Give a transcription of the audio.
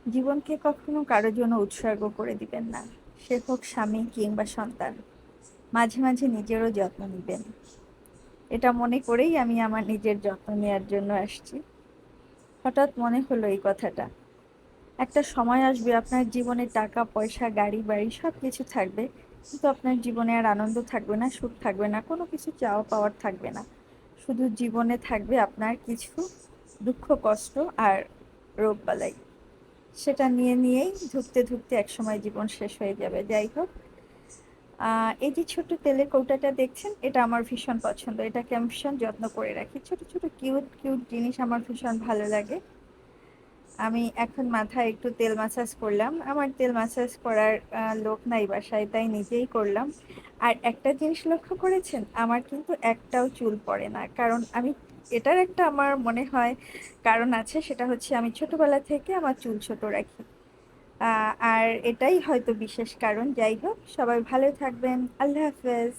জীবনকে কখনো কারো জন্য উৎসর্গ করে দিবেন না। সে হোক স্বামী কিংবা সন্তান। মাঝে মাঝে নিজেরও যত্ন নিবেন। এটা মনে করেই আমি আমার নিজের যত্ন নেওয়ার জন্য আসছি। হঠাৎ মনে হলো এই কথাটা। একটা সময় আসবে আপনার জীবনে টাকা পয়সা গাড়ি বাড়ি সবকিছু থাকবে, কিন্তু আপনার জীবনে আর আনন্দ থাকবে না, সুখ থাকবে না, কোনো কিছু চাওয়া পাওয়ার থাকবে না। শুধু জীবনে থাকবে আপনার কিছু দুঃখ কষ্ট আর রোগ বালাই। সেটা নিয়েই ধুঁকতে ধুঁকতে একসময় জীবন শেষ হয়ে যাবে। যাই হোক, এই যে ছোট তেলের কৌটাটা দেখছেন, এটা আমার ভীষণ পছন্দ। এটাকে আমি ভীষণ যত্ন করে রাখি। ছোট ছোট কিউট কিউট জিনিস আমার ভীষণ ভালো লাগে। আমি এখন মাথায় একটু তেল মাসাজ করলাম। আমার তেল মাসাজ করার লোক নাই বাসায়, তাই নিজেই করলাম। আর একটা জিনিস লক্ষ্য করেছেন, আমার কিন্তু একটাও চুল পড়ে না। কারণ আমি, এটার একটা আমার মনে হয় কারণ আছে, সেটা হচ্ছে আমি ছোটবেলা থেকে আমার চুল ছোট রাখি। আর এটাই হয়তো বিশেষ কারণ। যাই হোক, সবাই ভালো থাকবেন। আল্লাহ হাফেজ।